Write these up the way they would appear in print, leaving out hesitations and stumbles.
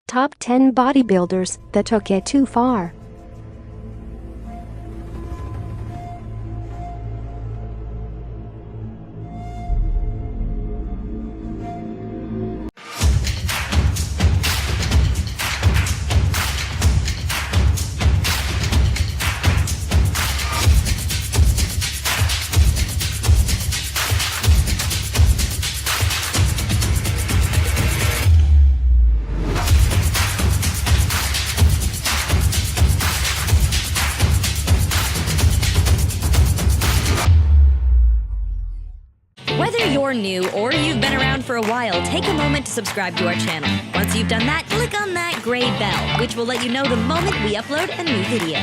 Top 10 bodybuilders that took it too far. Whether you're new or you've been around for a while, take a moment to subscribe to our channel. Once you've done that, click on that gray bell, which will let you know the moment we upload a new video.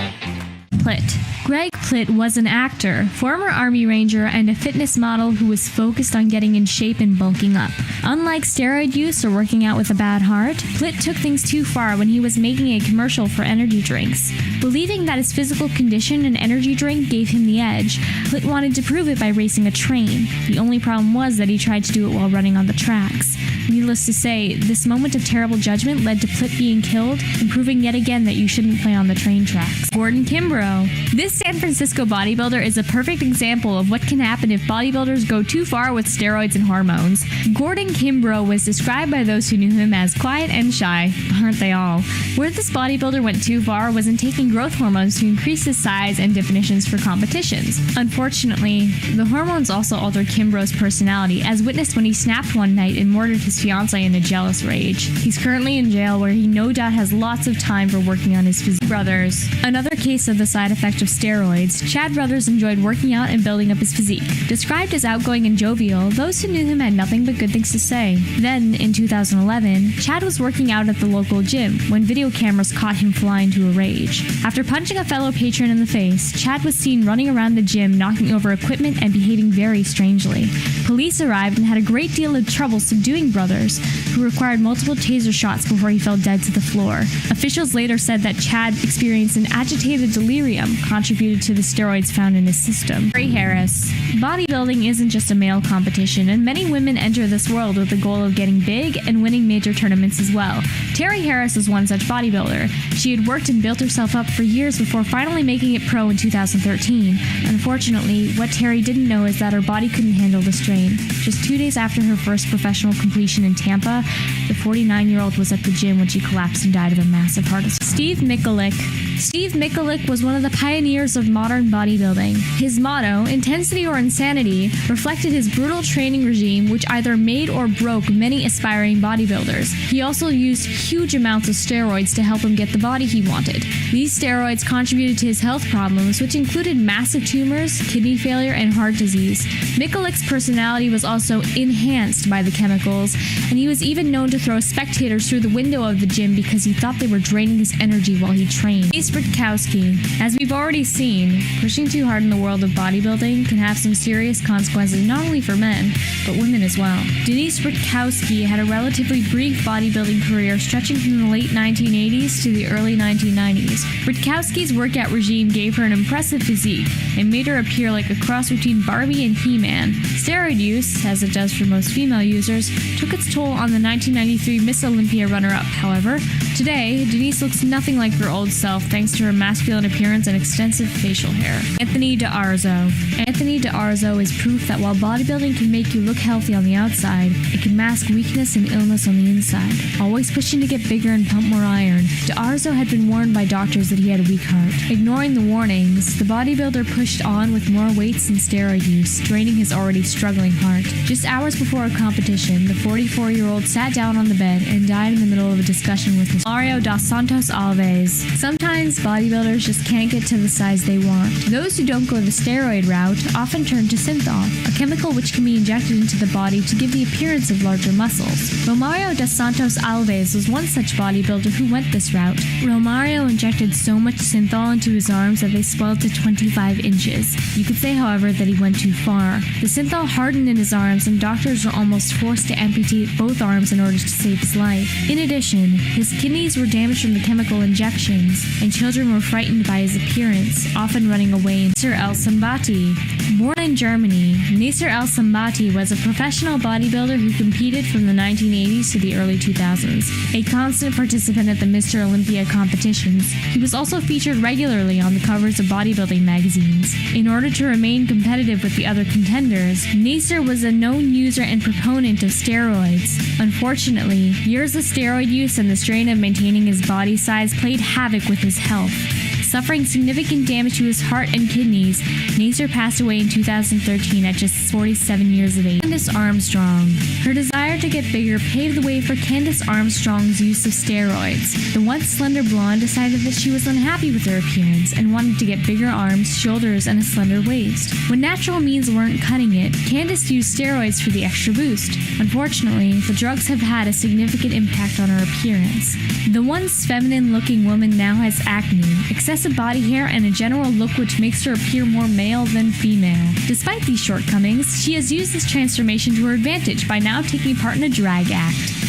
Plitt. Greg Plitt was an actor, former Army Ranger, and a fitness model who was focused on getting in shape and bulking up. Unlike steroid use or working out with a bad heart, Plitt took things too far when he was making a commercial for energy drinks. Believing that his physical condition and energy drink gave him the edge, Plitt wanted to prove it by racing a train. The only problem was that he tried to do it while running on the tracks. Needless to say, this moment of terrible judgment led to Plitt being killed and proving yet again that you shouldn't play on the train tracks. Gordon Kimbrough. This San Francisco bodybuilder is a perfect example of what can happen if bodybuilders go too far with steroids and hormones. Gordon Kimbrough was described by those who knew him as quiet and shy, aren't they all? Where this bodybuilder went too far was in taking growth hormones to increase his size and definitions for competitions. Unfortunately, the hormones also altered Kimbrough's personality, as witnessed when he snapped one night and murdered his fiancée in a jealous rage. He's currently in jail, where he no doubt has lots of time for working on his physique. Brothers. Another case of the side effect of steroids, Chad Brothers enjoyed working out and building up his physique. Described as outgoing and jovial, those who knew him had nothing but good things to say. Then, in 2011, Chad was working out at the local gym when video cameras caught him flying to a rage. After punching a fellow patron in the face, Chad was seen running around the gym, knocking over equipment and behaving very strangely. Police arrived and had a great deal of trouble subduing Brothers, who required multiple taser shots before he fell dead to the floor. Officials later said that Chad experienced an agitated delirium contributed to the steroids found in his system. Terry Harris. Bodybuilding isn't just a male competition, and many women enter this world with the goal of getting big and winning major tournaments as well. Terry Harris was one such bodybuilder. She had worked and built herself up for years before finally making it pro in 2013. Unfortunately, what Terry didn't know is that her body couldn't handle the strain. Just 2 days after her first professional completion in Tampa, the 49-year-old was at the gym when she collapsed and died of a massive heart attack. Steve Mikulik. Steve Mikulik was one of the pioneers of modern bodybuilding. His motto, intensity or insanity, reflected his brutal training regime, which either made or broke many aspiring bodybuilders. He also used huge amounts of steroids to help him get the body he wanted. These steroids contributed to his health problems, which included massive tumors, kidney failure, and heart disease. Mikulik's personality was also enhanced by the chemicals, and he was even known to throw spectators through the window of the gym because he thought they were draining his energy while he trained. Denise Rutkowski. As we've already seen, pushing too hard in the world of bodybuilding can have some serious consequences not only for men, but women as well. Denise Rutkowski had a relatively brief bodybuilding career stretching from the late 1980s to the early 1990s. Rutkowski's workout regime gave her an impressive physique and made her appear like a cross between Barbie and He-Man. Steroid use, as it does for most female users, took its toll on the 1993 Miss Olympia runner-up. However, today, Denise looks nothing like her old self thanks to her masculine appearance and extensive facial hair. Anthony D'Arzo. Anthony D'Arzo is proof that while bodybuilding can make you look healthy on the outside, it can mask weakness and illness on the inside. Always pushing to get bigger and pump more iron, D'Arzo had been warned by doctors that he had a weak heart. Ignoring the warnings, the bodybuilder pushed on with more weights and steroid use, draining his already struggling heart. Just hours before a competition, the 44-year-old sat down on the bed and died in the middle of a discussion with his Mario dos Santos Alves. Sometimes bodybuilders just can't get to the size they want. Those who don't go the steroid route often turn to synthol, a chemical which can be injected into the body to give the appearance of larger muscles. Romario dos Santos Alves was one such bodybuilder who went this route. Romario injected so much synthol into his arms that they swelled to 25 inches. You could say, however, that he went too far. The synthol hardened in his arms, and doctors were almost forced to amputate both arms in order to save his life. In addition, his kidney kidneys were damaged from the chemical injections, and children were frightened by his appearance, often running away. Nasser El-Sambati. Born in Germany, Nasser El-Sambati was a professional bodybuilder who competed from the 1980s to the early 2000s. A constant participant at the Mr. Olympia competitions, he was also featured regularly on the covers of bodybuilding magazines. In order to remain competitive with the other contenders, Nasser was a known user and proponent of steroids. Unfortunately, years of steroid use and the strain of maintaining his body size played havoc with his health. Suffering significant damage to his heart and kidneys, Nasser passed away in 2013 at just 47 years of age. Candace Armstrong. Her desire to get bigger paved the way for Candace Armstrong's use of steroids. The once slender blonde decided that she was unhappy with her appearance and wanted to get bigger arms, shoulders, and a slender waist. When natural means weren't cutting it, Candace used steroids for the extra boost. Unfortunately, the drugs have had a significant impact on her appearance. The once feminine-looking woman now has acne, excessive body hair, and a general look which makes her appear more male than female. Despite these shortcomings, she has used this transformation to her advantage by now taking part in a drag act.